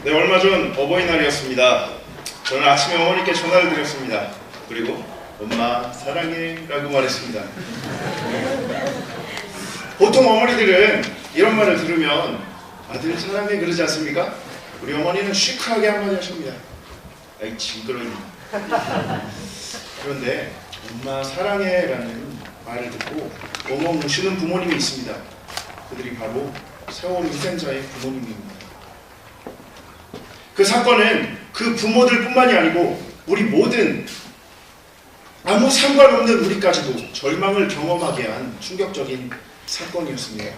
네, 얼마 전 어버이날이었습니다. 저는 아침에 어머니께 전화를 드렸습니다. 그리고 엄마 사랑해 라고 말했습니다. 보통 어머니들은 이런 말을 들으면 아들 사랑해 그러지 않습니까? 우리 어머니는 시크하게 한마디 하십니다. 아이 징그러니. 그런데 엄마 사랑해 라는 말을 듣고 엉엉 우시는 부모님이 있습니다. 그들이 바로 세월호 희생자의 부모님입니다. 그 사건은 그 부모들 뿐만이 아니고 우리 모든 아무 상관없는 우리까지도 절망을 경험하게 한 충격적인 사건이었습니다.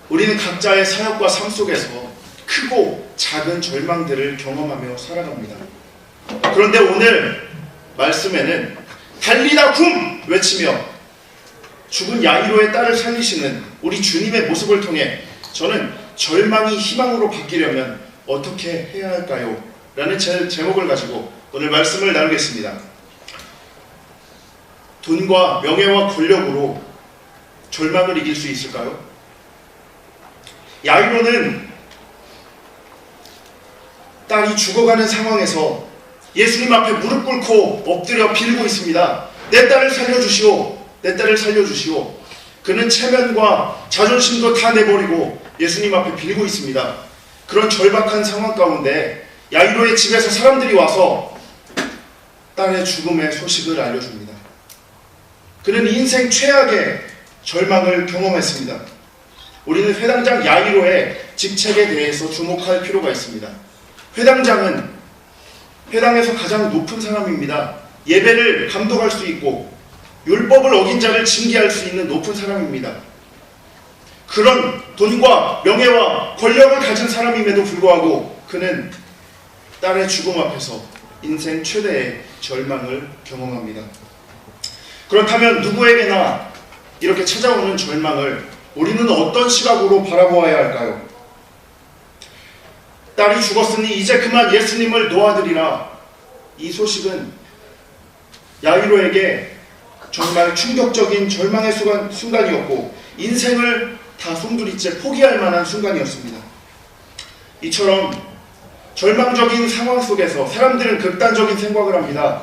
우리는 각자의 사역과 삶 속에서 크고 작은 절망들을 경험하며 살아갑니다. 그런데 오늘 말씀에는 달리다 굼! 외치며 죽은 야이로의 딸을 살리시는 우리 주님의 모습을 통해 저는 절망이 희망으로 바뀌려면 어떻게 해야 할까요? 라는 제목을 가지고 오늘 말씀을 나누겠습니다. 돈과 명예와 권력으로 절망을 이길 수 있을까요? 야이로는 딸이 죽어가는 상황에서 예수님 앞에 무릎 꿇고 엎드려 빌고 있습니다. 내 딸을 살려주시오. 내 딸을 살려주시오. 그는 체면과 자존심도 다 내버리고 예수님 앞에 빌고 있습니다. 그런 절박한 상황 가운데 야이로의 집에서 사람들이 와서 딸의 죽음의 소식을 알려줍니다. 그는 인생 최악의 절망을 경험했습니다. 우리는 회당장 야이로의 직책에 대해서 주목할 필요가 있습니다. 회당장은 회당에서 가장 높은 사람입니다. 예배를 감독할 수 있고 율법을 어긴 자를 징계할 수 있는 높은 사람입니다. 그런 돈과 명예와 권력을 가진 사람임에도 불구하고 그는 딸의 죽음 앞에서 인생 최대의 절망을 경험합니다. 그렇다면 누구에게나 이렇게 찾아오는 절망을 우리는 어떤 시각으로 바라보아야 할까요? 딸이 죽었으니 이제 그만 예수님을 놓아드리라. 이 소식은 야이로에게 정말 충격적인 절망의 순간이었고 인생을 다 송두리째 포기할 만한 순간이었습니다. 이처럼 절망적인 상황 속에서 사람들은 극단적인 생각을 합니다.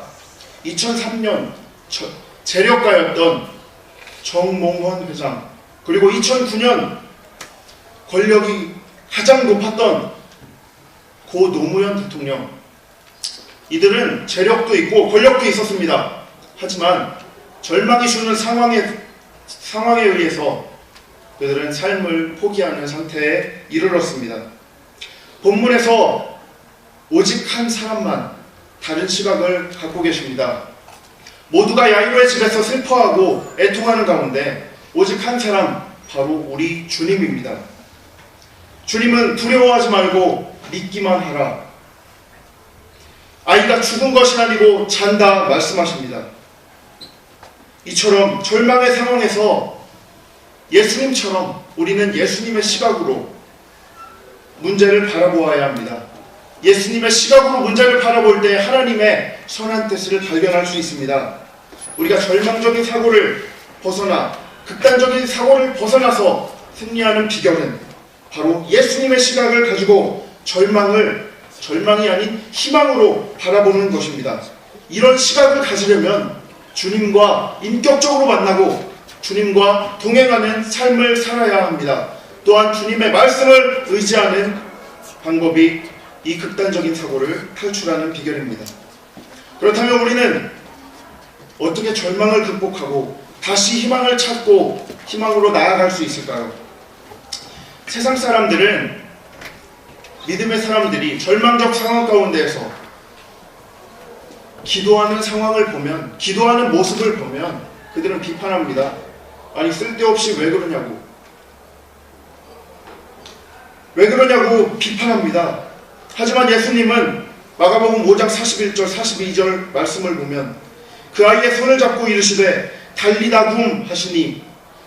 2003년 재력가였던 정몽원 회장, 그리고 2009년 권력이 가장 높았던 고 노무현 대통령, 이들은 재력도 있고 권력도 있었습니다. 하지만 절망이 주는 상황에 의해서 그들은 삶을 포기하는 상태에 이르렀습니다. 본문에서 오직 한 사람만 다른 시각을 갖고 계십니다. 모두가 야이로의 집에서 슬퍼하고 애통하는 가운데 오직 한 사람, 바로 우리 주님입니다. 주님은 두려워하지 말고 믿기만 하라. 아이가 죽은 것이 아니고 잔다 말씀하십니다. 이처럼 절망의 상황에서 예수님처럼 우리는 예수님의 시각으로 문제를 바라보아야 합니다. 예수님의 시각으로 문제를 바라볼 때 하나님의 선한 뜻을 발견할 수 있습니다. 우리가 절망적인 사고를 벗어나 극단적인 사고를 벗어나서 승리하는 비결은 바로 예수님의 시각을 가지고 절망이 아닌 희망으로 바라보는 것입니다. 이런 시각을 가지려면 주님과 인격적으로 만나고 주님과 동행하는 삶을 살아야 합니다. 또한 주님의 말씀을 의지하는 방법이 이 극단적인 사고를 탈출하는 비결입니다. 그렇다면 우리는 어떻게 절망을 극복하고 다시 희망을 찾고 희망으로 나아갈 수 있을까요? 세상 사람들은, 믿음의 사람들이 절망적 상황 가운데에서 기도하는 상황을 보면, 기도하는 모습을 보면 그들은 비판합니다. 아니 쓸데없이 왜 그러냐고 비판합니다. 하지만 예수님은 마가복음 5장 41절 42절 말씀을 보면 그 아이의 손을 잡고 이르시되 달리다 굼 하시니,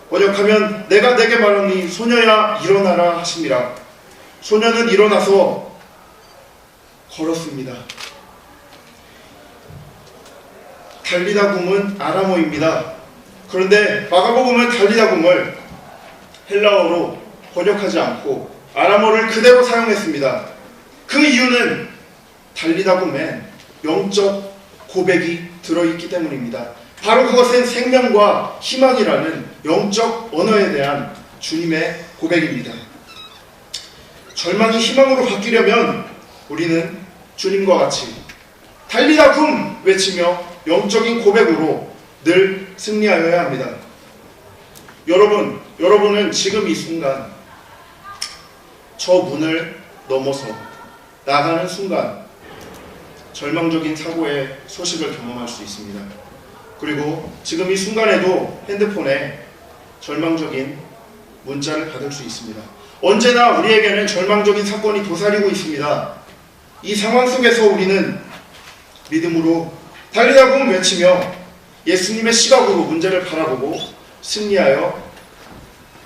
번역하면 내가 내게 말하니 소녀야 일어나라 하심이라. 소녀는 일어나서 걸었습니다. 달리다 굼은 아람어입니다. 그런데 마가복음은 달리다 굼을 헬라어로 번역하지 않고 아람어를 그대로 사용했습니다. 그 이유는 달리다굼에 영적 고백이 들어있기 때문입니다. 바로 그것은 생명과 희망이라는 영적 언어에 대한 주님의 고백입니다. 절망이 희망으로 바뀌려면 우리는 주님과 같이 달리다굼 외치며 영적인 고백으로 늘 승리하여야 합니다. 여러분은 지금 이 순간 저 문을 넘어서 나가는 순간 절망적인 사고의 소식을 경험할 수 있습니다. 그리고 지금 이 순간에도 핸드폰에 절망적인 문자를 받을 수 있습니다. 언제나 우리에게는 절망적인 사건이 도사리고 있습니다. 이 상황 속에서 우리는 믿음으로 달리다굼 외치며 예수님의 시각으로 문제를 바라보고 승리하여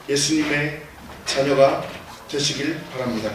예수님의 자녀가 되시길 바랍니다.